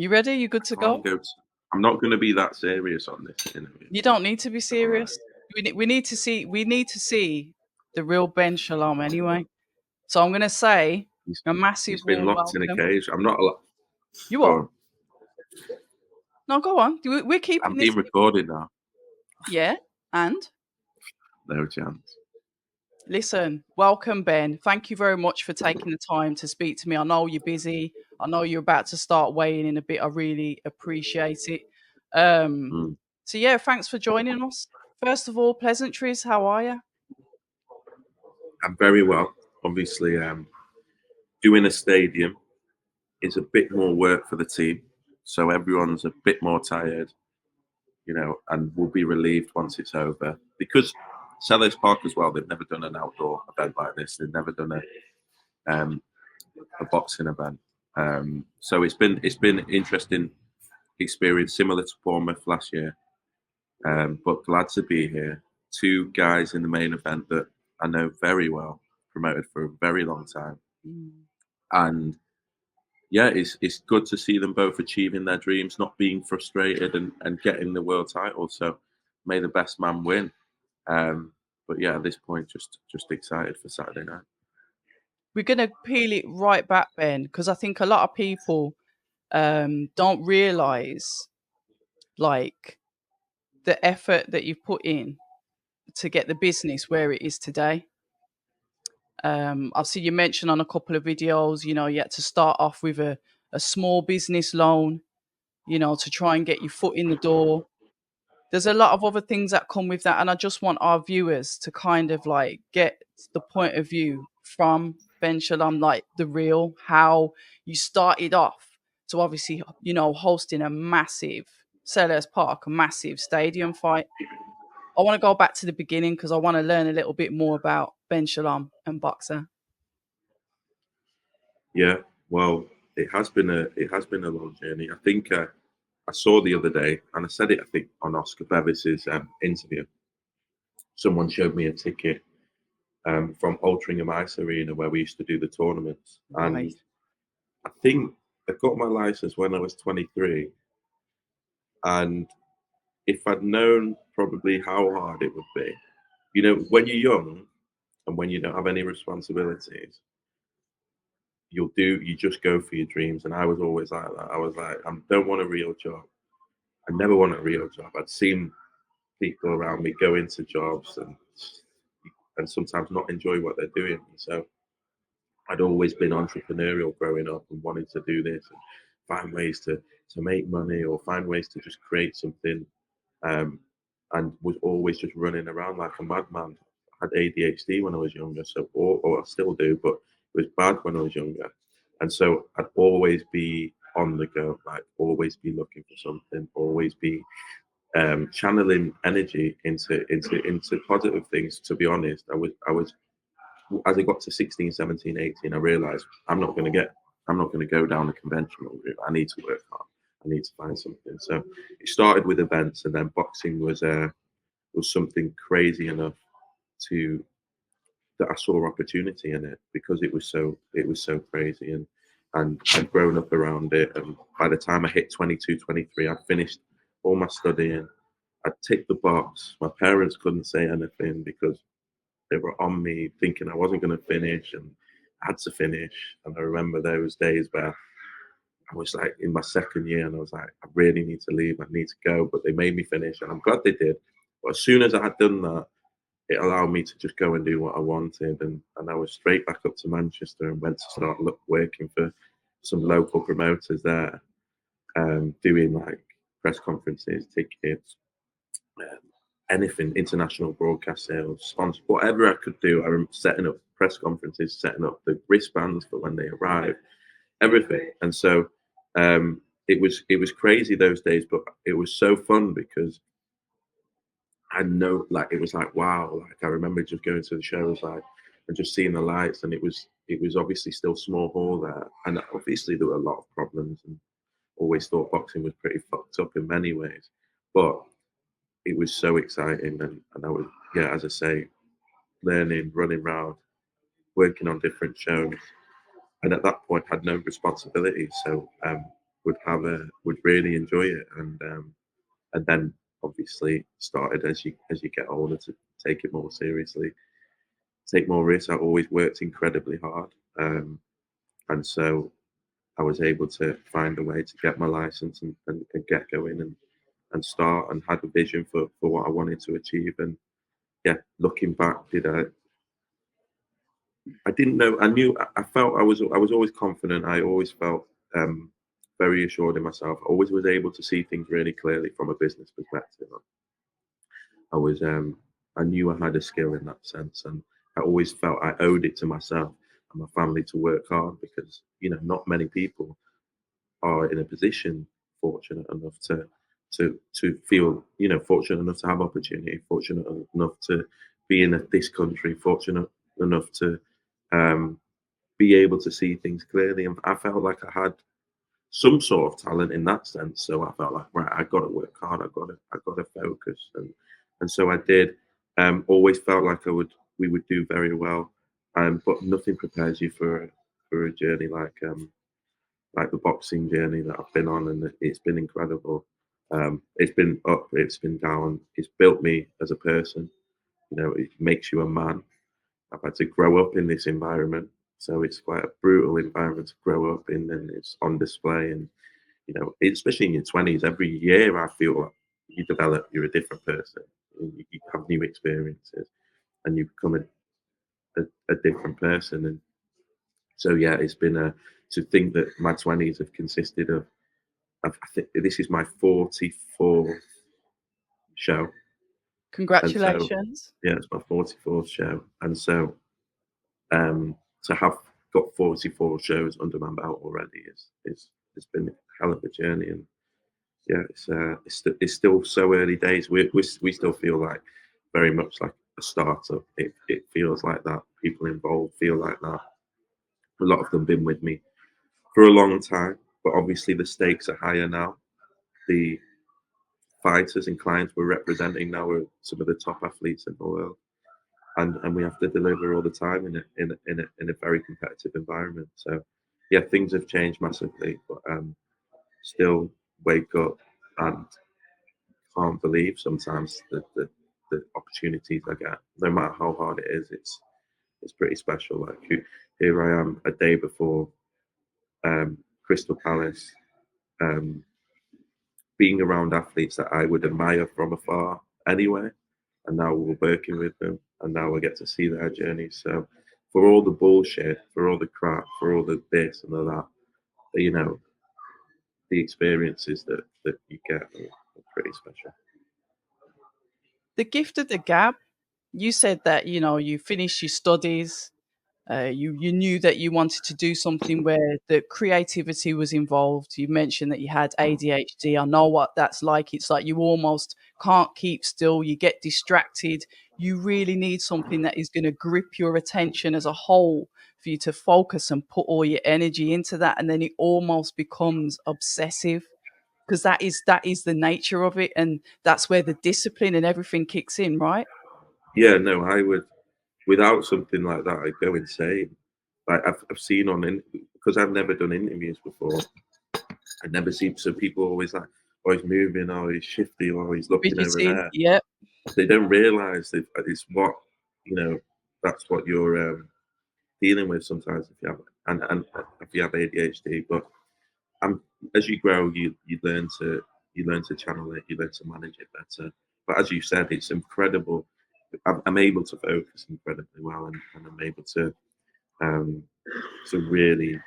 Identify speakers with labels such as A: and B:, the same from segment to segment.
A: You ready? You good to go?
B: I'm not going to be that serious on this interview.
A: You don't need to be serious. We need to see the real Ben Shalom anyway. So I'm going to say a massive
B: He's been
A: warm
B: locked in a
A: welcome.
B: cage. I'm not allowed.
A: You are? No, go on. We're keeping
B: I'm
A: this.
B: being recorded now.
A: Yeah, and?
B: No chance.
A: Listen, welcome, Ben. Thank you very much for taking the time to speak to me. I know you're busy. I know you're about to start weighing in a bit. I really appreciate it. So, yeah, thanks for joining us. First of all, pleasantries, how are you?
B: I'm very well. Obviously, doing a stadium is a bit more work for the team. So everyone's a bit more tired, and will be relieved once it's over. Because Selhurst Park as well, they've never done an outdoor event like this. They've never done a boxing event. So it's been interesting experience, similar to Bournemouth last year. But glad to be here. Two guys in the main event that I know very well, promoted for a very long time. And yeah, it's good to see them both achieving their dreams, not being frustrated and getting the world title. So may the best man win. But yeah, at this point, just excited for Saturday night.
A: We're going to peel it right back, Ben, because I think a lot of people don't realise like the effort that you've put in to get the business where it is today. I've seen you mention on a couple of videos, you had to start off with a small business loan, to try and get your foot in the door. There's a lot of other things that come with that. And I just want our viewers to kind of like get the point of view from Ben Shalom, like the real, how you started off to obviously, hosting a massive Selhurst Park, a massive stadium fight. I want to go back to the beginning because I want to learn a little bit more about Ben Shalom and Boxxer.
B: Yeah, well, it has been a long journey. I think I saw the other day, and I said it, I think, on Oscar Bevis's interview. Someone showed me a ticket from Altrincham Ice Arena where we used to do the tournaments, and I think I got my license when I was 23, and if I'd known probably how hard it would be, when you're young and when you don't have any responsibilities, you just go for your dreams. And I was always like that. I was like, I don't want a real job. I never want a real job. I'd seen people around me go into jobs and sometimes not enjoy what they're doing. So I'd always been entrepreneurial growing up and wanted to do this and find ways to make money or find ways to just create something. And was always just running around like a madman. I had ADHD when I was younger, or I still do, but it was bad when I was younger. And so I'd always be on the go, like always be looking for something, always be channeling energy into positive things. To be honest, I was as I got to 16, 17, 18, I realized I'm not going to go down the conventional route. I need to work hard. I need to find something. So it started with events, and then boxing was something crazy enough that I saw opportunity in it because it was so crazy, and I'd grown up around it. And by the time I hit 22, 23, I'd finished all my studying. I'd ticked the box. My parents couldn't say anything because they were on me thinking I wasn't going to finish, and I had to finish. And I remember those days where I was like in my second year and I was like, I really need to leave. I need to go. But they made me finish, and I'm glad they did. But as soon as I had done that, it allowed me to just go and do what I wanted. And I was straight back up to Manchester and went to start working for some local promoters there, doing like press conferences, tickets, anything, international broadcast sales, sponsor, whatever I could do. I remember setting up press conferences, setting up the wristbands for when they arrived, everything. And so it was crazy those days, but it was so fun because I know, like, it was like, wow. Like, I remember just going to the shows, like, and just seeing the lights, and it was obviously still small hall there, and obviously there were a lot of problems, and always thought boxing was pretty fucked up in many ways, but it was so exciting, and I was, yeah, as I say, learning, running around, working on different shows, and at that point had no responsibility. So would really enjoy it, and then obviously started as you get older to take it more seriously, take more risks. I always worked incredibly hard, and so I was able to find a way to get my license and get going and start, and had a vision for what I wanted to achieve. And yeah, looking back, I didn't know. I knew. I felt I was always confident. I always felt very assured in myself. I always was able to see things really clearly from a business perspective. I was I knew I had a skill in that sense, and I always felt I owed it to myself and my family to work hard, because not many people are in a position fortunate enough to feel fortunate enough to have opportunity, fortunate enough to be in this country, fortunate enough to um, be able to see things clearly. And I felt like I had some sort of talent in that sense. So I felt like, right, I got to work hard. I got to focus, and so I did. Always felt like we would do very well, but nothing prepares you for a journey like the boxing journey that I've been on, and it's been incredible. It's been up, it's been down. It's built me as a person. It makes you a man. I've had to grow up in this environment, so it's quite a brutal environment to grow up in, and it's on display. And especially in your 20s, every year I feel like you develop, you're a different person, and you have new experiences, and you become a different person. And so yeah, it's been to think that my 20s have consisted of, I think this is my 44th show, and so
A: Congratulations.
B: yeah, it's my 44th show, and so to have got 44 shows under my belt already is it's been a hell of a journey. And yeah, it's still so early days. We still feel like very much like a startup. It feels like that. People involved feel like that. A lot of them been with me for a long time, but obviously the stakes are higher now. The fighters and clients we're representing now are some of the top athletes in the world, and we have to deliver all the time in a very competitive environment. So yeah, things have changed massively, but still wake up and can't believe sometimes the opportunities I get, no matter how hard it is. It's pretty special. Like here I am a day before Crystal Palace, um, being around athletes that I would admire from afar anyway, and now we're working with them, and now I get to see their journey. So for all the bullshit, for all the crap, for all the this and all that, the experiences that you get are pretty special.
A: The gift of the gab, you said that, you finished your studies. You knew that you wanted to do something where the creativity was involved. You mentioned that you had ADHD. I know what that's like. It's like you almost can't keep still. You get distracted. You really need something that is going to grip your attention as a whole for you to focus and put all your energy into that. And then it almost becomes obsessive, because that is the nature of it. And that's where the discipline and everything kicks in, right?
B: Yeah, no, I would, without something like that, I'd go insane. Like I've seen because I've never done interviews before. I'd never seen, so people always like, oh, he's moving, oh, he's shifty, or he's looking over
A: Fidgeting.
B: there.
A: Yep.
B: They don't realize that it's what, you know, that's what you're dealing with sometimes if you have, and if you have ADHD. But um, as you grow, you learn to channel it, you learn to manage it better. But as you said, it's incredible. I'm able to focus incredibly well, and I'm able um, to really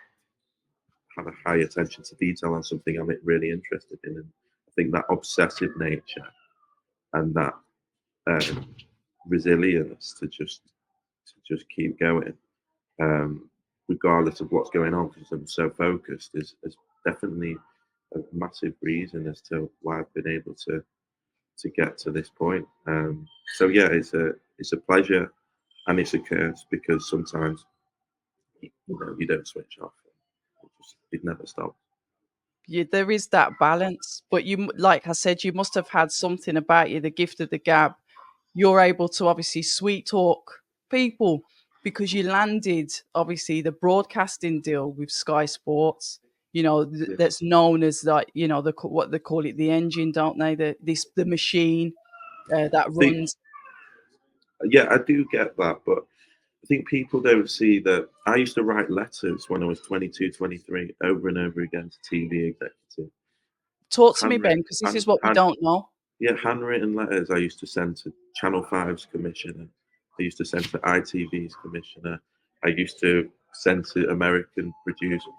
B: have a high attention to detail on something I'm really interested in. And I think that obsessive nature and that um, resilience to just keep going, regardless of what's going on, because I'm so focused, is definitely a massive reason as to why I've been able to get to this point. So yeah, it's a pleasure and it's a curse, because sometimes you don't switch off. It never stops.
A: There is that balance, but like I said, you must have had something about you, the gift of the gab. You're able to obviously sweet talk people because you landed obviously the broadcasting deal with Sky Sports. that's known as like, what they call it, the engine, don't they? The machine that runs.
B: Yeah, I do get that, but I think people don't see that I used to write letters when I was 22, 23, over and over again to TV executives.
A: Talk to me, Ben,
B: Handwritten,
A: because this is what we don't know.
B: yeah, handwritten letters I used to send to Channel 5's commissioner. I used to send to ITV's commissioner. I used to send to American producer.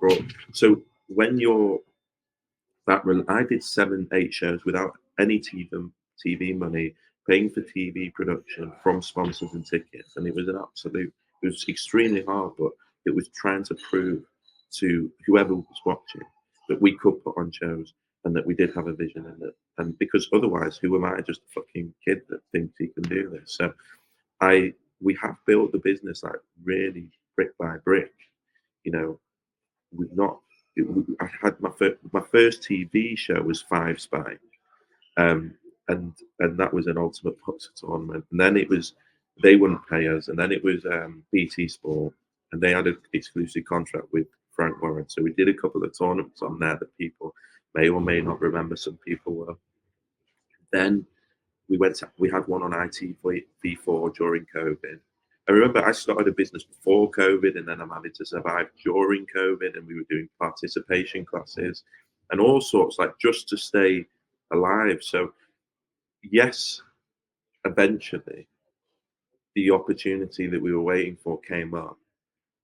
B: So when you're I did 7, 8 shows without any TV money, paying for TV production from sponsors and tickets, and it was it was extremely hard, but it was trying to prove to whoever was watching that we could put on shows and that we did have a vision in it. And because otherwise, who am I? Just a fucking kid that thinks he can do this. So we have built the business like really brick by brick. You know, we've not. I had my first TV show was Five Spy, um, and that was an ultimate boxer tournament. And then it was they wouldn't pay us, and then it was BT Sport, and they had an exclusive contract with Frank Warren. So we did a couple of tournaments on there that people may or may not remember. Some people will. Then we had one on ITV4 during COVID. I remember I started a business before COVID, and then I managed to survive during COVID, and we were doing participation classes and all sorts, like just to stay alive. So yes, eventually the opportunity that we were waiting for came up,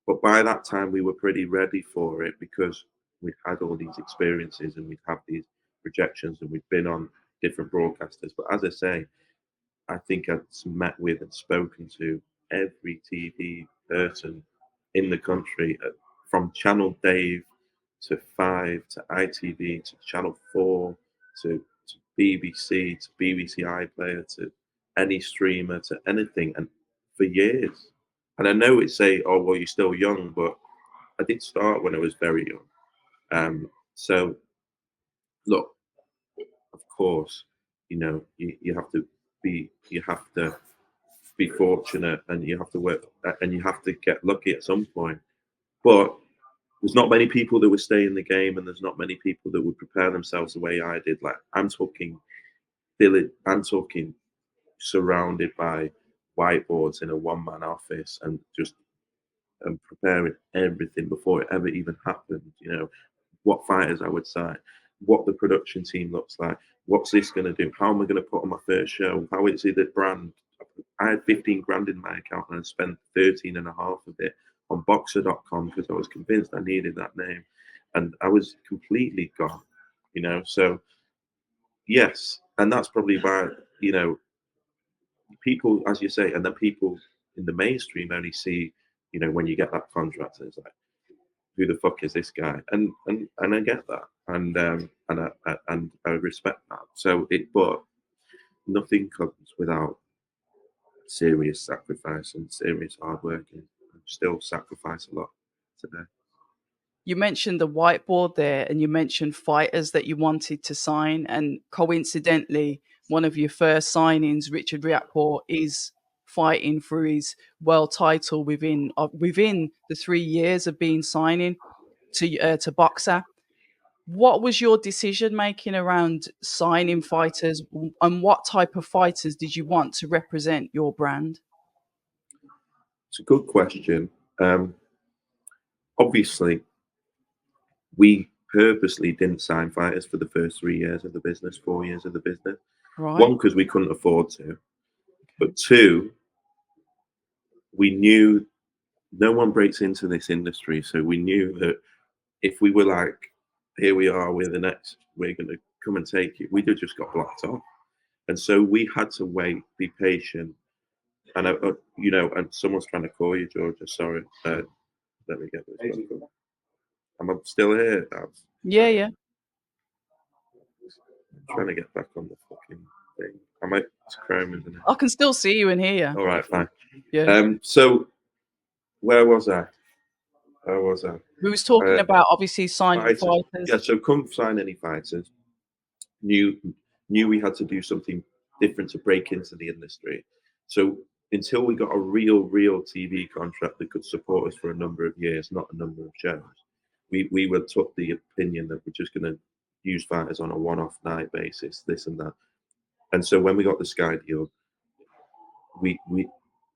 B: but by that time we were pretty ready for it because we'd had all these experiences and we'd had these projections and we'd been on different broadcasters. But as I say, I think I've met with and spoken to every TV person in the country, from Channel Dave to 5 to ITV to Channel 4 to BBC to BBC iPlayer to any streamer to anything, and for years. And I know it's say, oh, well, you're still young, but I did start when I was very young. So, look, of course, you have to be fortunate and you have to work and you have to get lucky at some point. But there's not many people that would stay in the game, and there's not many people that would prepare themselves the way I did. Like I'm talking surrounded by whiteboards in a one-man office and just preparing everything before it ever even happened. What fighters I would sign, what the production team looks like, what's this going to do, how am I going to put on my first show, how is it the brand. I had 15 grand in my account and I spent 13 and a half of it on Boxxer.com because I was convinced I needed that name, and I was completely gone. So yes, and that's probably why people, as you say, and then people in the mainstream only see when you get that contract, and it's like, who the fuck is this guy? And I get that, and I respect that. But nothing comes without serious sacrifice and serious hard work, and I still sacrifice a lot today.
A: You mentioned the whiteboard there, and you mentioned fighters that you wanted to sign, and coincidentally, one of your first signings, Richard Riakporhe, is fighting for his world title within the 3 years of being signing to Boxxer. What was your decision making around signing fighters, and what type of fighters did you want to represent your brand?
B: It's a good question. Obviously, we purposely didn't sign fighters for the first 3 years of the business, 4 years of the business.
A: Right.
B: One, because we couldn't afford to, but two, we knew no one breaks into this industry, so we knew that if we were like, here we are, we're the next, we're going to come and take it, we'd have just got blocked off. And so we had to wait, be patient. And and someone's trying to call you, Georgia. Sorry, let me get this. I'm still here.
A: Yeah.
B: I'm trying to get back on the fucking thing. It's Chrome, isn't it?
A: I can still see you and hear.
B: All right, fine.
A: Yeah.
B: So where was I?
A: We was talking about obviously signing
B: Fighters.
A: fighters.
B: Yeah, so come sign any fighters. Knew we had to do something different to break into the industry. So until we got a real TV contract that could support us for a number of years, not a number of shows, we were took the opinion that we're just going to use fighters on a one-off night basis, this and that. And so when we got the Sky deal, we we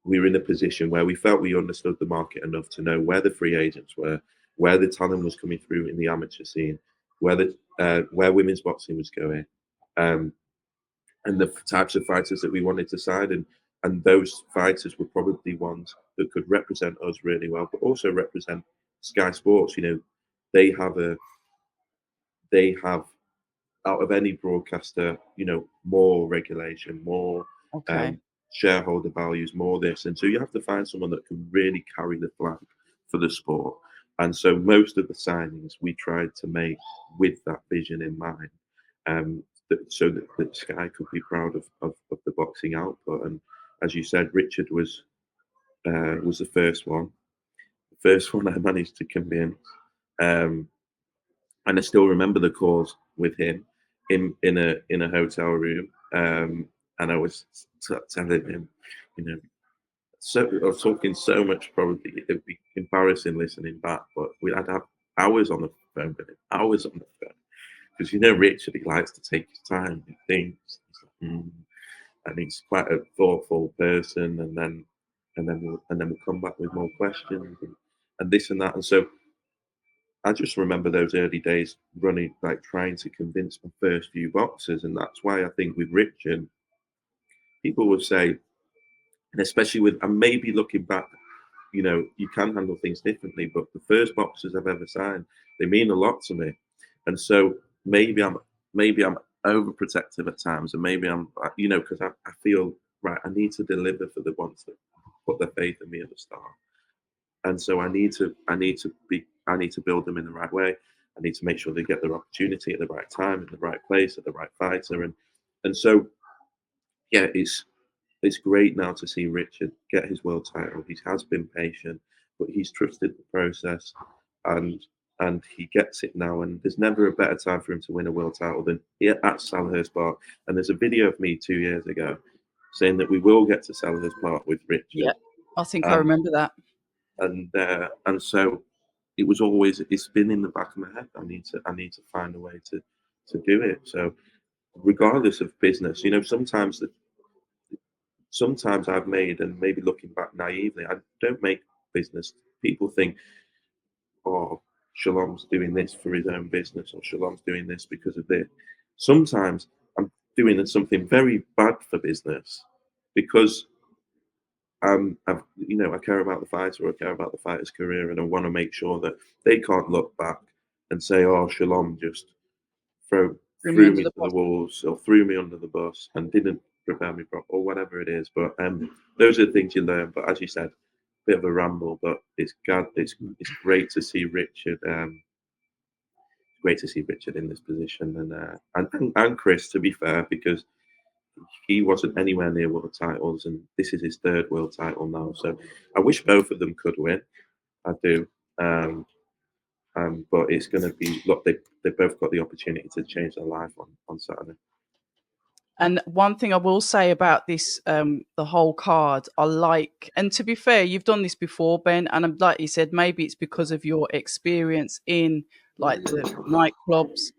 B: we were in a position where we felt we understood the market enough to know where the free agents were, where the talent was coming through in the amateur scene, where women's boxing was going, um, and the types of fighters that we wanted to sign, and those fighters were probably ones that could represent us really well, but also represent Sky Sports. You know, they have a they have out of any broadcaster, you know, more regulation, more
A: Okay.
B: um, shareholder values, more this. And so you have to find someone that can really carry the flag for the sport. And so most of the signings we tried to make with that vision in mind, so that Sky could be proud of the boxing output. And as you said, Richard was the first one. The first one I managed to convince. Um, and I still remember the calls with him in a hotel room, and I was telling him, you know, so I was talking so much. Probably it'd be embarrassing listening back, but I'd have hours on the phone with him, hours on the phone, because you know Richard, he likes to take his time and things. And he's quite a thoughtful person, and then we'll come back with more questions and this and that, and so I just remember those early days running, like trying to convince my first few boxers. And that's why I think with Richard, people would say, and especially with, and maybe looking back, you know, you can handle things differently, but the first boxers I've ever signed, they mean a lot to me. And so maybe I'm overprotective at times, and maybe I'm, you know, because I feel, right, I need to deliver for the ones that put their faith in me at the start. And so I need to build them in the right way. I need to make sure they get their opportunity at the right time, in the right place, at the right fighter, and so yeah, it's great now to see Richard get his world title. He has been patient, but he's trusted the process, and he gets it now. And there's never a better time for him to win a world title than here at Selhurst Park. And there's a video of me 2 years ago saying that we will get to Selhurst Park with
A: Yeah.
B: Richard.
A: I think I
B: Um,
A: remember that.
B: and so it's been in the back of my head. I need to find a way to do it. So regardless of business, you know, sometimes I've made, and maybe looking back naively, I don't make business. People think, oh, Shalom's doing this for his own business, or Shalom's doing this because of this. Sometimes I'm doing something very bad for business because I care about the fighter, I care about the fighter's career, and I want to make sure that they can't look back and say, "Oh, Shalom just throw
A: Threw me
B: threw
A: under
B: me
A: the
B: to the
A: bus.
B: wolves or threw me under the bus and didn't prepare me properly," or whatever it is. But those are the things you learn. But as you said, bit of a ramble, but it's great to see Richard. Great to see Richard in this position, and Chris, to be fair, because he wasn't anywhere near world titles, and this is his third world title now. So I wish both of them could win. I do. Um, but it's going to be, look, they both got the opportunity to change their life on Saturday.
A: And one thing I will say about this, the whole card, I like, and to be fair, you've done this before, Ben, and like you said, maybe it's because of your experience in like the nightclubs.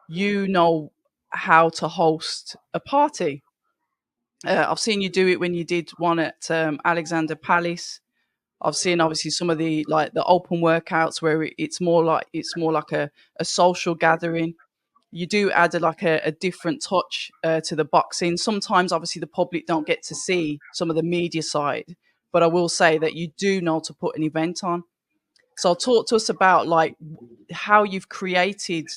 A: You know how to host a party. I've seen you do it when you did one at Alexander Palace. I've seen obviously some of the like the open workouts where it's more like a social gathering. You do add a different touch to the boxing. Sometimes, obviously, the public don't get to see some of the media side, but I will say that you do know to put an event on. So, talk to us about like how you've created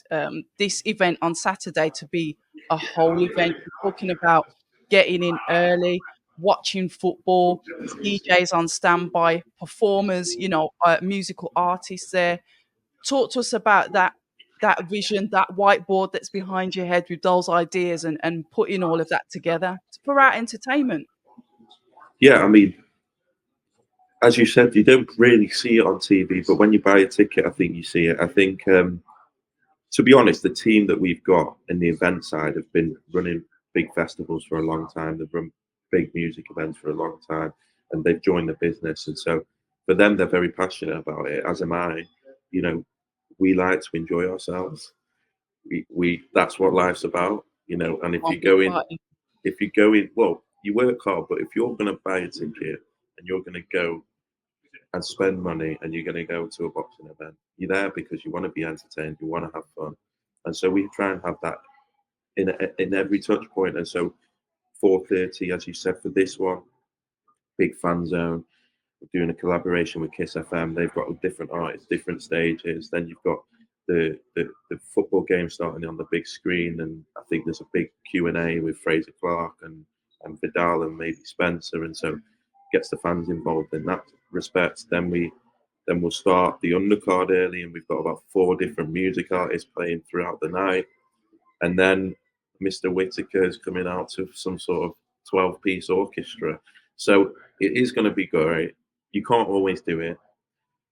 A: this event on Saturday to be a whole event. You're talking about getting in early, watching football, DJs on standby, performers, musical artists there. Talk to us about that vision, that whiteboard that's behind your head with those ideas and putting all of that together for our entertainment.
B: Yeah, I mean, as you said, you don't really see it on TV, but when you buy a ticket, I think you see it. I think, to be honest, the team that we've got in the event side have been running big festivals for a long time. They've run big music events for a long time, and they've joined the business. And so for them, they're very passionate about it, as am I. You know, we like to enjoy ourselves. We that's what life's about, you know. And
A: One big party.
B: if you go in, well, you work hard, but if you're going to buy a ticket and you're going to go and spend money and you're going to go to a boxing event, you're there because you want to be entertained, you want to have fun, and so we try and have that in every touch point. And so 4:30, as you said, for this one, big fan zone. We're doing a collaboration with Kiss FM. They've got different artists, different stages. Then you've got the football game starting on the big screen, and I think there's a big Q&A with Fraser Clarke and Vidal and maybe Spencer, and so gets the fans involved in that respect. Then we'll start the undercard early, and we've got about 4 different music artists playing throughout the night, and then Mr. Whitaker is coming out to some sort of 12-piece orchestra. So it is going to be great. You can't always do it.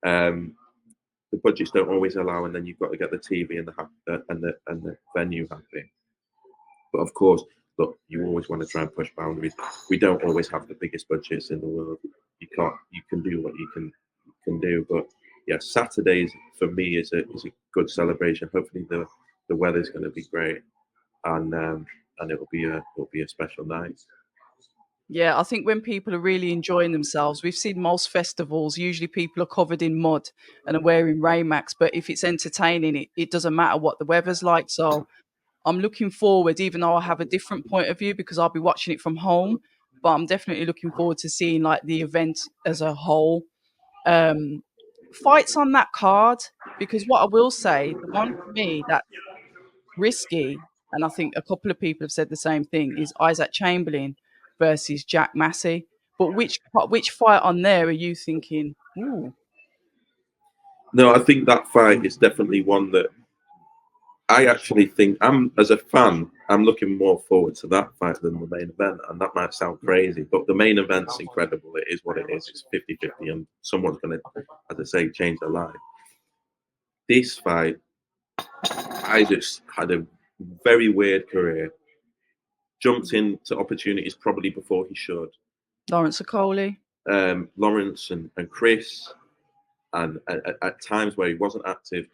B: The budgets don't always allow, and then you've got to get the TV and the venue happy. But of course, look, you always want to try and push boundaries. We don't always have the biggest budgets in the world. You can do what you can do. But yeah, Saturdays for me is a good celebration. Hopefully the weather's going to be great, and it'll be a special night.
A: Yeah, I think when people are really enjoying themselves, we've seen most festivals, usually people are covered in mud and are wearing Raymax, but if it's entertaining, it doesn't matter what the weather's like. So I'm looking forward, even though I have a different point of view because I'll be watching it from home, but I'm definitely looking forward to seeing like the event as a whole. Um, Fights on that card, because what I will say, the one for me that's risky, and I think a couple of people have said the same thing, is Isaac Chamberlain versus Jack Massey. But which fight on there are you thinking? Ooh,
B: No, I think that fight is definitely one that I actually think as a fan, I'm looking more forward to that fight than the main event. And that might sound crazy, but the main event's incredible. It is what it is. It's 50-50, and someone's going to, as I say, change their life. This fight, I just had a very weird career. Jumped into opportunities probably before he should.
A: Lawrence Okoli.
B: Lawrence and Chris, and at times where he wasn't active,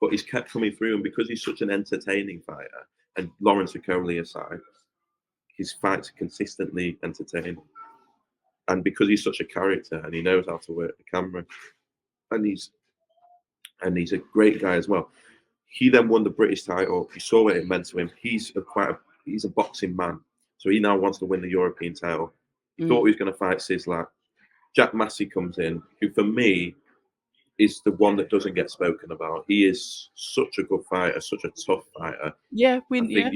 B: but he's kept coming through. And because he's such an entertaining fighter, and Lawrence Okoli aside, his fights are consistently entertaining. And because he's such a character and he knows how to work the camera, and he's a great guy as well. He then won the British title. You saw what it meant to him. He's a boxing man, so he now wants to win the European title. He thought he was going to fight Sizzler. Jack Massey comes in, who for me is the one that doesn't get spoken about. He is such a good fighter, such a tough fighter.
A: Yeah,
B: I
A: win. Yeah.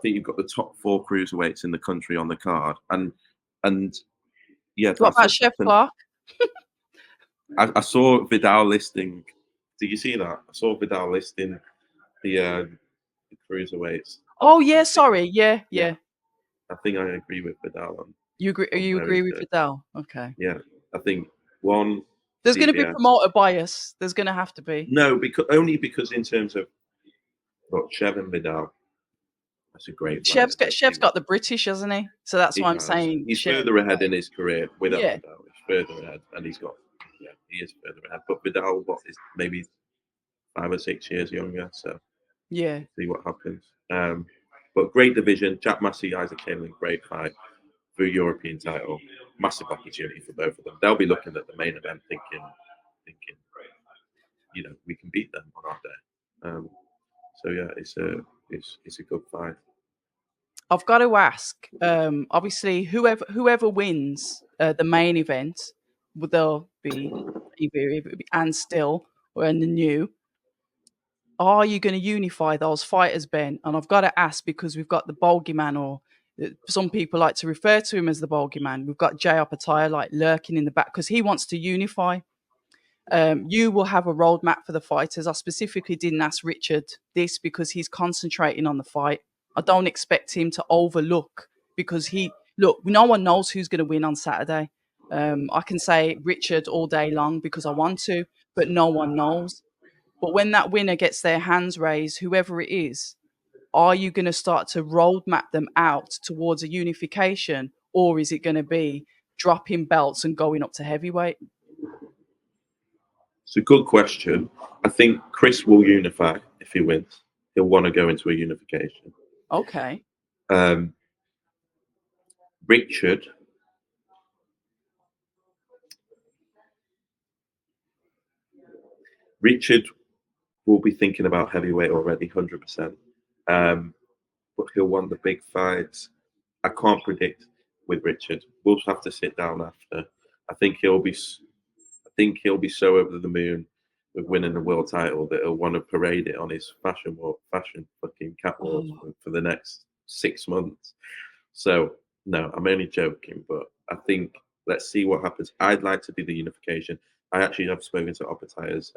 B: think you've got the top 4 cruiserweights in the country on the card, and yeah,
A: What
B: that's
A: about Chef
B: a,
A: Clark?
B: I saw Vidal listing. Did you see that? I saw Vidal listing the cruiserweights.
A: Oh yeah, sorry. Yeah,
B: Yeah,
A: yeah.
B: I think I agree with Vidal
A: You agree?
B: on
A: You
B: where
A: agree
B: he's
A: with Vidal? Okay.
B: yeah. I think one
A: There's going to be
B: CBS.
A: promoter bias. There's going to have to be.
B: No, because in terms of look, Chev and Vidal, that's a great fight.
A: Chef's got the British, hasn't he? So that's
B: He
A: why I'm
B: has.
A: saying
B: He's
A: Chef.
B: further ahead in his career without
A: Yeah,
B: Vidal. He's further ahead, and he is further ahead. But Vidal, what is maybe 5 or 6 years younger, so
A: yeah.
B: see what happens. But great division. Jack Massey, Isaac Chamberlain, great fight for a European title. Massive opportunity for both of them. They'll be looking at the main event thinking, we can beat them on our day. So yeah, it's a good fight.
A: I've got to ask. Obviously, whoever wins the main event, would there be either and still or in the new? Are you going to unify those fighters, Ben? And I've got to ask because we've got the bogeyman, or some people like to refer to him as the bogeyman. We've got Jay Opetai'a like lurking in the back because he wants to unify. You will have a roadmap for the fighters. I specifically didn't ask Richard this because he's concentrating on the fight. I don't expect him to overlook because no one knows who's going to win on Saturday. I can say Richard all day long because I want to, but no one knows. But when that winner gets their hands raised, whoever it is, are you going to start to roadmap them out towards a unification, or is it going to be dropping belts and going up to heavyweight?
B: It's a good question. I think Chris will unify if he wins. He'll want to go into a unification.
A: Okay.
B: Um, Richard, Richard will be thinking about heavyweight already, 100%. But he'll want the big fights. I can't predict with Richard. We'll have to sit down after. I think he'll be. I think he'll be so over the moon with winning the world title that he'll want to parade it on his fashion fucking catwalk
A: Oh,
B: for the next 6 months. So no, I'm only joking, but I think let's see what happens. I'd like to do the unification. I actually have spoken to Opetaia'S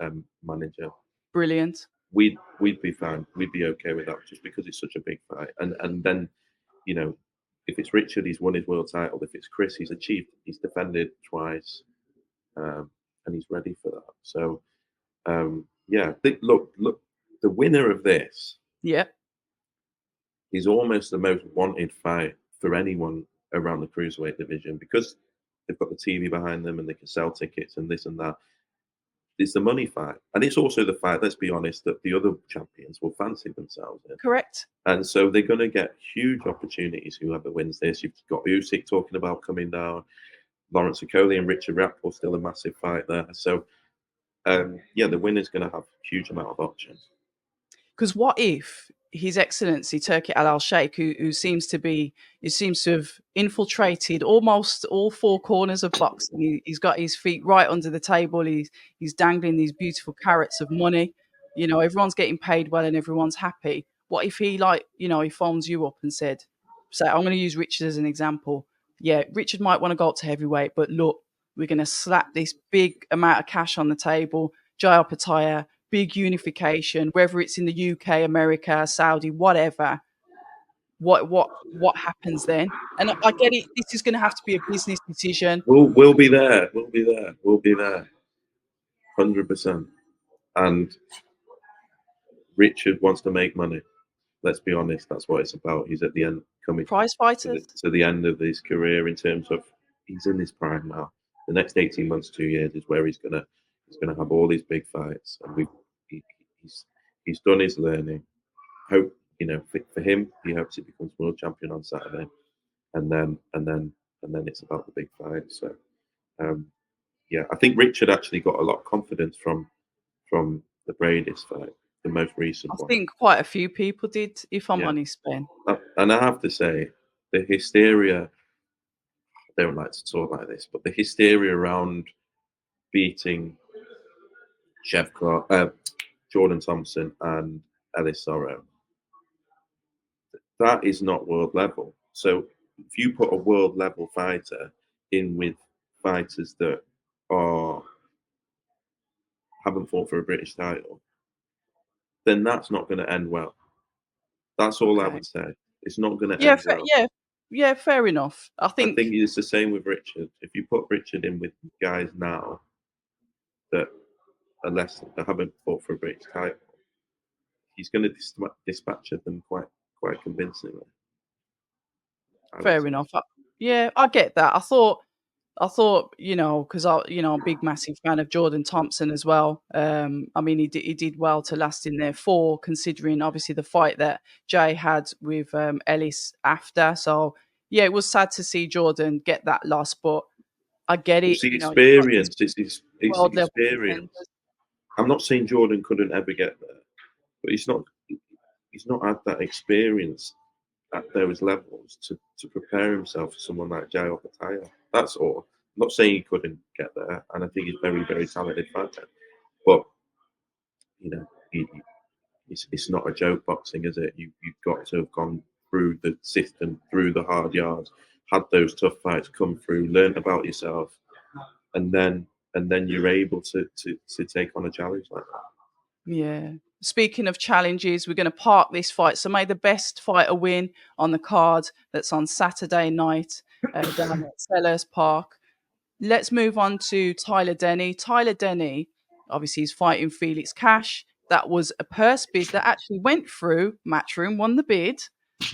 B: manager.
A: brilliant.
B: We'd be fine. We'd be okay with that just because it's such a big fight. And then, you know, if it's Richard, he's won his world title. If it's Chris, he's defended twice, and he's ready for that. So yeah, look, the winner of this
A: Yeah,
B: is almost the most wanted fight for anyone around the cruiserweight division because they've got the TV behind them and they can sell tickets and this and that. It's the money fight, and it's also the fight. Let's be honest, that the other champions will fancy themselves in,
A: correct.
B: and so they're going to get huge opportunities. Whoever wins this, you've got Usyk talking about coming down, Lawrence Okoli and Richard Rapport, still a massive fight there. So yeah, the winner's going to have a huge amount of options.
A: Because what if His Excellency Turki Al Sheikh, who seems to have infiltrated almost all four corners of boxing. He's got his feet right under the table. He's dangling these beautiful carrots of money. You know, everyone's getting paid well and everyone's happy. What if he he phones you up and said, "Say, I'm going to use Richard as an example. Yeah, Richard might want to go up to heavyweight, but look, we're going to slap this big amount of cash on the table. Jai Opetaia, big unification, whether it's in the UK, America, Saudi, whatever. What happens then?" And I get it. This is going to have to be a business decision.
B: We'll be there. We'll be there. We'll be there. 100%. And Richard wants to make money. Let's be honest. That's what it's about. He's at the end, coming
A: Prize fighters.
B: to the end of his career in terms of he's in his prime now. The next 18 months, 2 years is where he's gonna have all these big fights, and he, he's done his learning. Hope for him, he hopes he becomes world champion on Saturday, and then it's about the big fight. So yeah, I think Richard actually got a lot of confidence from the Brady's fight, the most recent
A: I
B: one.
A: think quite a few people did, if I'm
B: Yeah,
A: honest, Ben.
B: and I have to say, the hysteria. I don't like to talk like this, but the hysteria around beating Jordan Thompson and Ellis Sorrow, that is not world level. So if you put a world level fighter in with fighters that haven't fought for a British title, then that's not going to end well. That's all I
A: Okay.
B: would say. It's not going to
A: Yeah,
B: end well.
A: yeah, fair enough. I
B: I think
A: think
B: it's the same with Richard. If you put Richard in with guys now that that haven't fought for a British title, he's going to dispatch them quite convincingly. I would
A: fair
B: say.
A: enough. Yeah, I get that. I thought, because I'm a big, massive fan of Jordan Thompson as well. I mean, he did well to last in there considering obviously the fight that Jay had with Ellis after. So yeah, it was sad to see Jordan get that loss, but I get
B: Well,
A: it.
B: see,
A: You've got these
B: experience. It's
A: world level
B: experience.
A: contenders.
B: I'm not saying Jordan couldn't ever get there, but he's not had that experience at those levels to prepare himself for someone like Jai Opetaia. That's all. I'm not saying he couldn't get there, and I think he's very, very talented fighter. But you know, it's not a joke boxing, is it? You've got to have gone through the system, through the hard yards, had those tough fights, come through, learn about yourself, and then you're able to take on a challenge like that.
A: Yeah. Speaking of challenges, we're going to park this fight. So may the best fighter win on the card that's on Saturday night down at Sellers Park. Let's move on to Tyler Denny. Tyler Denny, obviously, he's fighting Felix Cash. That was a purse bid that actually went through. Matchroom won the bid.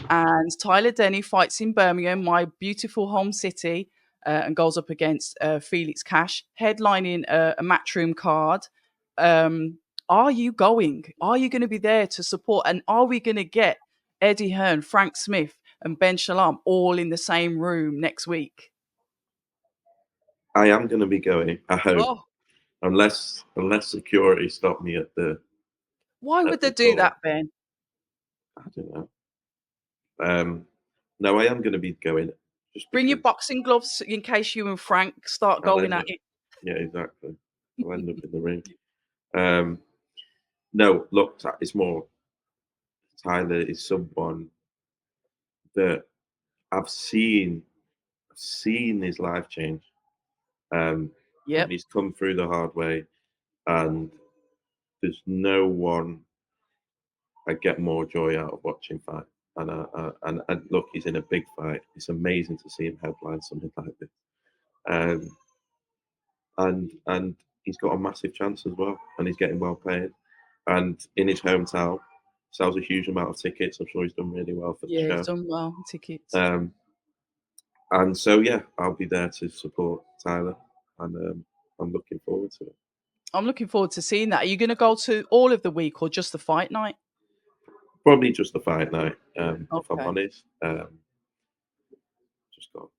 A: And Tyler Denny fights in Birmingham, my beautiful home city, and goes up against Felix Cash, headlining a Matchroom card. Are you going? Are you going to be there to support? And are we going to get Eddie Hearn, Frank Smith, and Ben Shalom all in the same room next week?
B: I am going to be going. I hope,
A: Oh,
B: unless security stop me at the
A: why would they do
B: door.
A: that, Ben?
B: I don't know. No, I am going to be going just
A: Bring your
B: because
A: boxing gloves in case you and Frank start
B: I'll
A: going
B: end
A: at
B: up.
A: it.
B: Yeah, exactly. I'll end up in the ring. Um, no, look, it's more. Tyler is someone that I've seen his life change. And
A: Yep.
B: he's come through the hard way, and there's no one I get more joy out of watching fight. And look, he's in a big fight. It's amazing to see him headline something like this. Um, and he's got a massive chance as well, and he's getting well paid. And in his hometown, sells a huge amount of tickets. I'm sure he's done really well for the
A: Yeah, he's
B: show.
A: done well. Tickets.
B: Um, and so yeah, I'll be there to support Tyler, and I'm looking forward to it.
A: I'm looking forward to seeing that. Are you going to go to all of the week or just the fight night?
B: Probably just the fight night, if I'm
A: Okay.
B: honest. Just got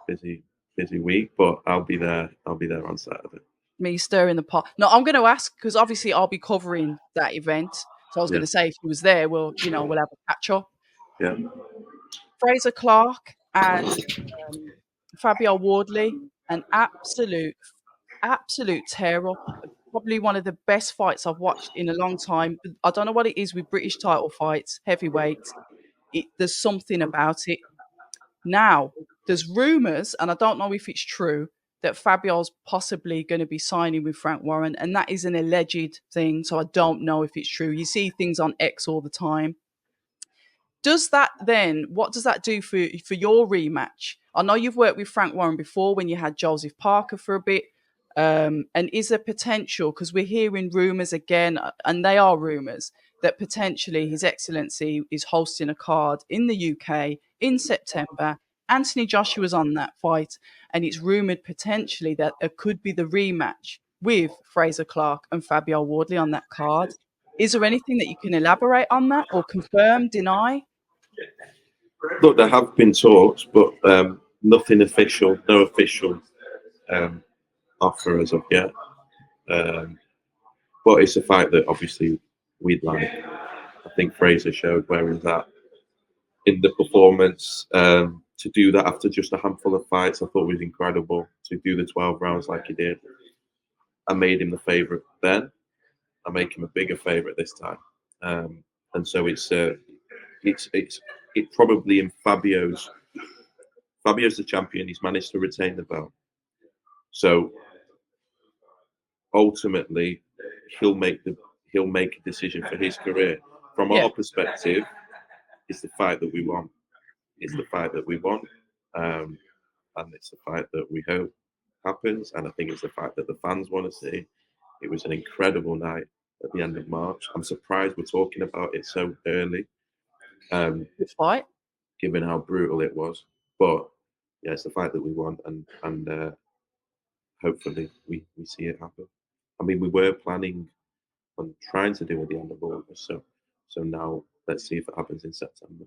B: busy week, but I'll be there. I'll be there on Saturday.
A: Me stirring the pot. No, I'm going to ask because obviously I'll be covering that event. So I was going
B: Yeah,
A: to say if he was there, we'll have a catch up.
B: yeah.
A: Fraser Clarke and Fabio Wardley, an absolute tear up. Probably one of the best fights I've watched in a long time. I don't know what it is with British title fights, heavyweights. There's something about it. Now, there's rumours, and I don't know if it's true, that Fabio's possibly going to be signing with Frank Warren, and that is an alleged thing, so I don't know if it's true. You see things on X all the time. Does that then, what does that do for your rematch? I know you've worked with Frank Warren before when you had Joseph Parker for a bit. And is there potential, because we're hearing rumours again, and they are rumours, that potentially His Excellency is hosting a card in the UK in September. Anthony Joshua's on that fight, and it's rumoured potentially that it could be the rematch with Fraser Clarke and Fabio Wardley on that card. Is there anything that you can elaborate on that or confirm, deny?
B: Look, there have been talks, but nothing official. No official um, offer as of yet. Um, but it's a fight that obviously we'd like. I think Fraser showed where he's at in the performance. To do that after just a handful of fights, I thought was incredible. To do the 12 rounds like he did, I made him the favourite then. I make him a bigger favourite this time, and so it's probably in Fabio's the champion. He's managed to retain the belt, so ultimately he'll make a decision for his career. From
A: Yeah,
B: our perspective, it's the fight that we want. It's the fight that we want, um, and it's the fight that we hope happens. And I think it's the fight that the fans want to see. It was an incredible night at the end of March. I'm surprised we're talking about it so early,
A: good fight.
B: given how brutal it was. But yeah, it's the fight that we want, and hopefully we see it happen. I mean, we were planning on trying to do at the end of August, so now let's see if it happens in September.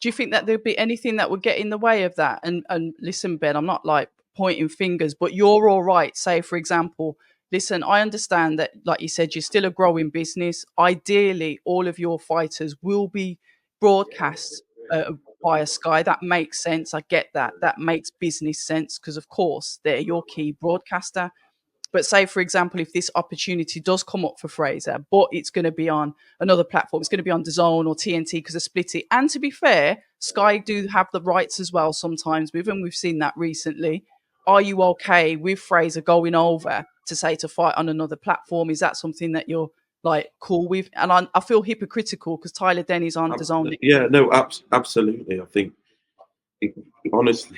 A: Do you think that there'd be anything that would get in the way of that? And listen, Ben, I'm not like pointing fingers, but you're all right. Say, for example, listen, I understand that, like you said, you're still a growing business. Ideally, all of your fighters will be broadcast via Sky. That makes sense. I get that. That makes business sense because, of course, they're your key broadcaster. But say, for example, if this opportunity does come up for Fraser, but it's going to be on another platform, it's going to be on DAZN or TNT because they split it. And to be fair, Sky do have the rights as well sometimes with them. We've seen that recently. Are you okay with Fraser going over to say to fight on another platform? Is that something that you're like cool with? And I feel hypocritical because Tyler Denny's on DAZN next
B: Yeah,
A: week.
B: no, absolutely. I think it, honestly,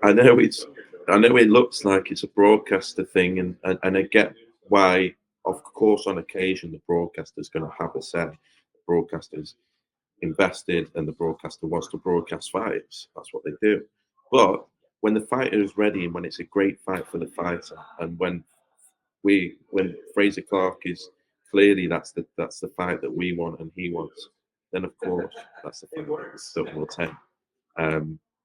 B: I know it's I know it looks like it's a broadcaster thing, and I get why. Of course, on occasion, the broadcaster's going to have a say. The broadcaster's invested, and the broadcaster wants to broadcast fights. That's what they do. But when the fighter is ready, and when it's a great fight for the fighter, and when when Fraser Clarke is clearly that's the fight that we want and he wants, then of course that's the fight that we'll take.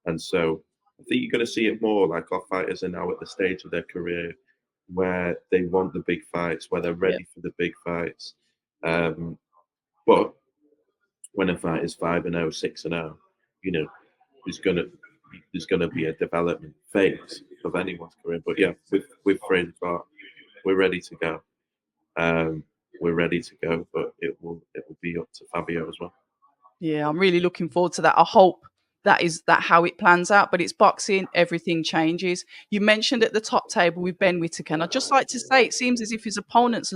B: And so I think you're going to see it more. Like our fighters are now at the stage of their career where they want the big fights, where they're
A: Yeah.
B: ready for the big fights. But when a fight is 5-0, 6-0, you know, there's gonna there's gonna be a development phase of anyone's career. But yeah, with Fraser Clarke, we're ready to go. Um, we're ready to go, but it will be up to Fabio as well.
A: Yeah, I'm really looking forward to that. I hope that is that how it plans out, but it's boxing, everything changes. You mentioned at the top table with Ben Whittaker, and I'd just like to say it seems as if his opponent's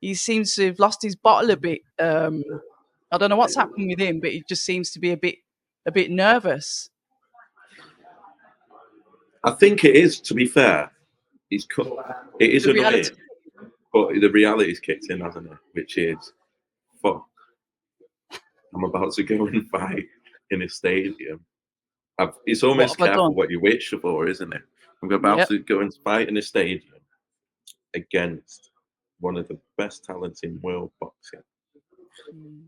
A: he seems to have lost his bottle a bit. I don't know what's happened with him, but he just seems to be a bit nervous.
B: I think it is. To be fair, it is
A: The reality.
B: annoying, but the reality's kicked in, hasn't it? Which is, fuck, I'm about to go and fight in a stadium. It's
A: What
B: almost
A: have I
B: careful
A: done?
B: what you wish for, isn't it? I'm about
A: Yep.
B: to go and fight in a stadium against one of the best talents in world boxing.
A: Mm.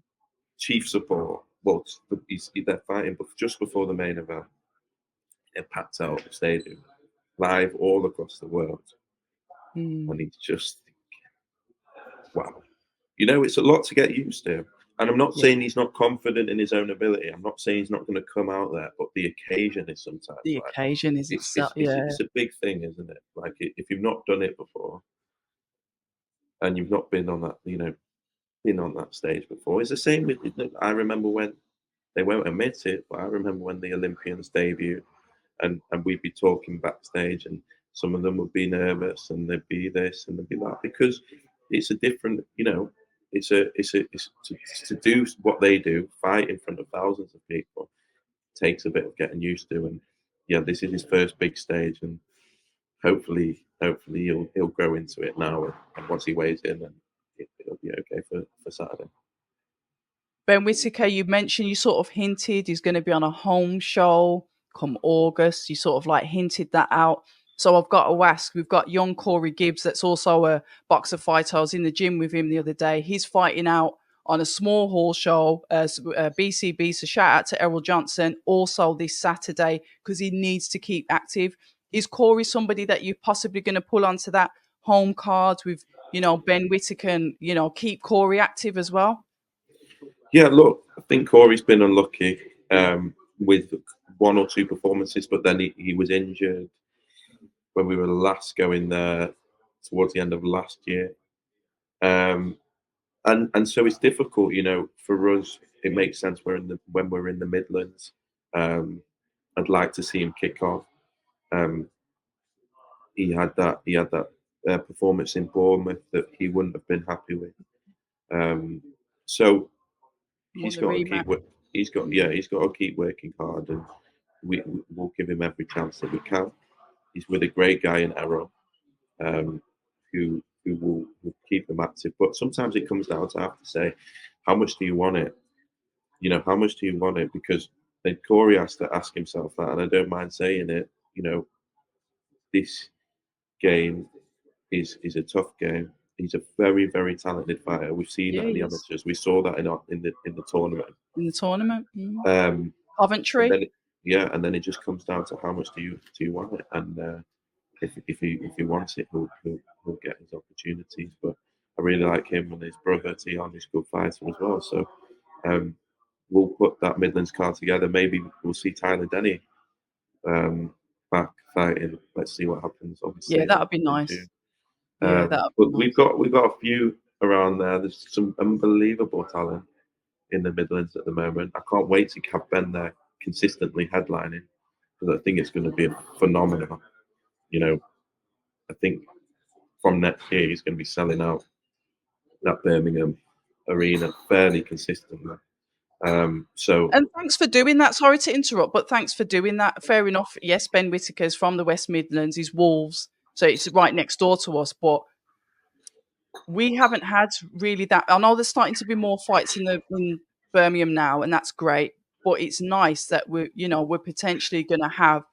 B: Chief support. Well, they're fighting just before the main event. It packed out the stadium, live all across the world, and
A: Mm.
B: he's just wow. You know, it's a lot to get used to. And I'm not
A: Yeah,
B: saying he's not confident in his own ability. I'm not saying he's not going to come out there, but the occasion is sometimes
A: the
B: like
A: occasion is
B: it's
A: itself.
B: it's it's,
A: Yeah.
B: it's a big thing, isn't it? Like if you've not done it before and you've not been on that, been on that stage before, it's the same with. I remember when they won't admit it, but I remember when the Olympians debuted, and we'd be talking backstage, and some of them would be nervous, and they'd be this and they'd be that because it's a different, it's to do what they do, fight in front of thousands of people, takes a bit of getting used to, and yeah, this is his first big stage, and hopefully he'll grow into it now, and once he weighs in, then it'll be okay for Saturday.
A: Ben Whittaker, you mentioned you sort of hinted he's going to be on a home show come August. You sort of like hinted that out. So I've got to ask, we've got young Corey Gibbs, that's also a boxer fighter. I was in the gym with him the other day. He's fighting out on a small hall show, BCB. So shout out to Errol Johnson also this Saturday because he needs to keep active. Is Corey somebody that you're possibly going to pull onto that home card with, Ben Whittaker and, keep Corey active as well?
B: Yeah, look, I think Corey's been unlucky with one or two performances, but then he was injured when we were last going there towards the end of last year. Um, and so it's difficult, for us. It makes sense when we're in the Midlands. Um, I'd like to see him kick off. Um, he had that performance in Bournemouth that he wouldn't have been happy with. So
A: Want
B: he's
A: the
B: got to
A: rematch?
B: keep.
A: Mm.
B: He's got to keep working hard, and we'll give him every chance that we can. He's with a great guy in Errol, um, who will keep him active. But sometimes it comes down to I have to say, how much do you want it? How much do you want it? Because then Corey has to ask himself that, and I don't mind saying it. This game is a tough game. He's a very very talented fighter. We've seen
A: Yeah,
B: that in
A: he
B: the
A: is.
B: amateurs. We saw that in the tournament.
A: In the tournament. Mm.
B: Um, and
A: Coventry.
B: then and then it just comes down to how much do you want it, and if he wants it, he'll get his opportunities. But I really like him and his brother Tion, who's a good fighter as well. So um, we'll put that Midlands card together. Maybe we'll see Tyler Denny back fighting. Let's see what happens.
A: Yeah,
B: Obviously
A: that'd be
B: in
A: nice.
B: June.
A: Yeah, that'd be
B: But we've
A: nice.
B: got a few around there. There's some unbelievable talent in the Midlands at the moment. I can't wait to have Ben there consistently headlining because I think it's going to be phenomenal. You know, I think from next year he's going to be selling out that Birmingham arena fairly consistently. So
A: And thanks for doing that. Sorry to interrupt, but thanks for doing that. Fair enough. Yes, Ben Whittaker's from the West Midlands. He's Wolves, so it's right next door to us. But we haven't had really that. I know there's starting to be more fights in Birmingham now, and that's great. But it's nice that we're potentially going to have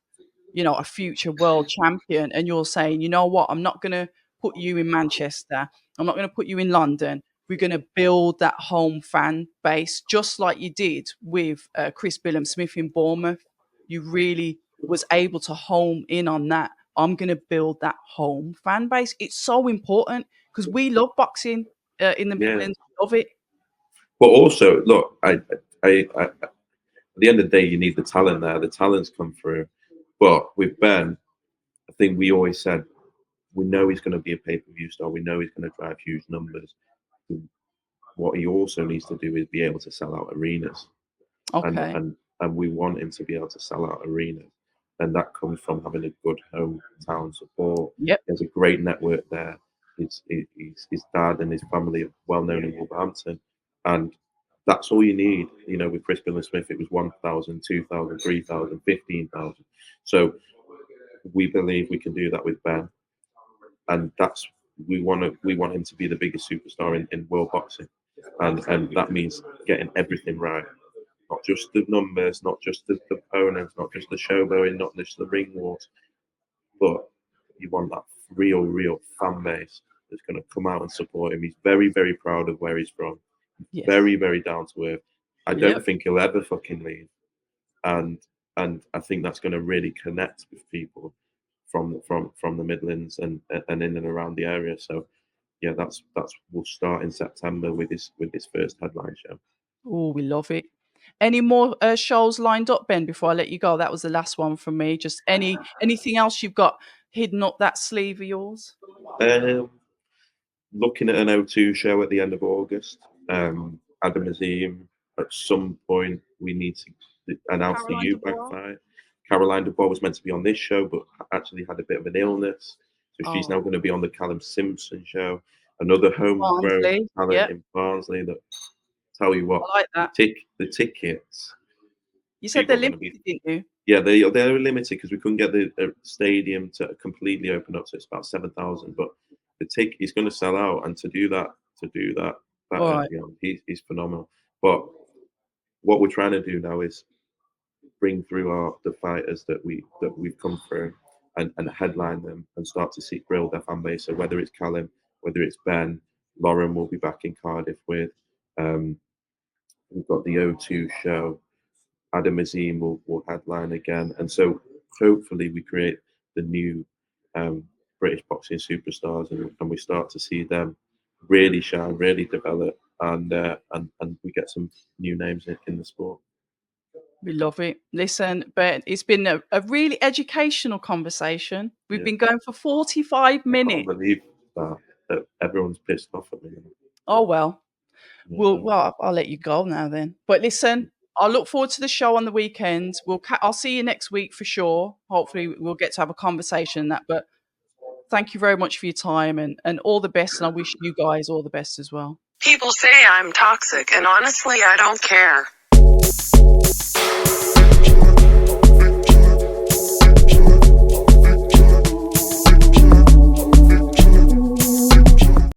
A: a future world champion, and you're saying, you know what, I'm not going to put you in Manchester. I'm not going to put you in London. We're going to build that home fan base, just like you did with Chris Billam-Smith in Bournemouth. You really was able to home in on that. I'm going to build that home fan base. It's so important because we love boxing in the Midlands. We love it.
B: But also, look, at the end of the day, you need the talent there. The talent's come through. But with Ben, I think we always said we know he's going to be a pay-per-view star. We know he's going to drive huge numbers. What he also needs to do is be able to sell out arenas,
A: Okay.
B: and we want him to be able to sell out arenas, and that comes from having a good hometown support.
A: Yep.
B: There's a great network there. His dad and his family are well known in Wolverhampton, and that's all you need. You know, with Chris Billam-Smith, it was 1,000, 2,000, 3,000, 15,000. So we believe we can do that with Ben, and that's we want him to be the biggest superstar in world boxing, and that means getting everything right, not just the numbers, not just the opponents, not just the showboating, not just the ring wars, but you want that real fan base that's going to come out and support him. He's very, very proud of where he's from.
A: Yes.
B: Very, very down to earth. I don't
A: Yep.
B: think he'll ever fucking leave. And I think that's going to really connect with people from the Midlands and in and around the area. So yeah, that's we'll start in September with this first headline show.
A: Oh, we love it. Any more shows lined up, Ben, before I let you go? That was the last one from me. Just anything else you've got hidden up that sleeve of yours?
B: Looking at an O2 show at the end of August. Adam Azim, at some point, we need to announce
A: Caroline
B: the
A: Dubois?
B: UBAC fight. Caroline Dubois was meant to be on this show, but actually had a bit of an illness. So she's now going to be on the Callum Simpson show. Another homegrown
A: Barnsley.
B: talent
A: Yep.
B: in Barnsley that, tell you what,
A: I like that.
B: the tickets.
A: You said
B: people
A: they're
B: are gonna
A: limited, didn't you?
B: Yeah, they're limited because we couldn't get the stadium to completely open up, so it's about 7,000. But the ticket is going to sell out, and to do that,
A: All right.
B: you know, he's phenomenal. But what we're trying to do now is bring through the fighters that we've come through and headline them and start to build their fan base. So whether it's Callum, whether it's Ben, Lauren will be back in Cardiff with. We've got the O2 show. Adam Azim will headline again, and so hopefully we create the new British boxing superstars, and we start to see them really shine, really develop, and we get some new names in the sport.
A: We love it. Listen, Ben, it's been a really educational conversation. We've been going for 45
B: I
A: minutes.
B: can't believe that everyone's pissed off at me.
A: Oh, well.
B: Yeah,
A: Well, I'll let you go now then. But listen, I look forward to the show on the weekend. I'll see you next week for sure. Hopefully, we'll get to have a conversation and that. But thank you very much for your time and all the best. And I wish you guys all the best as well.
C: People say I'm toxic, and honestly, I don't care.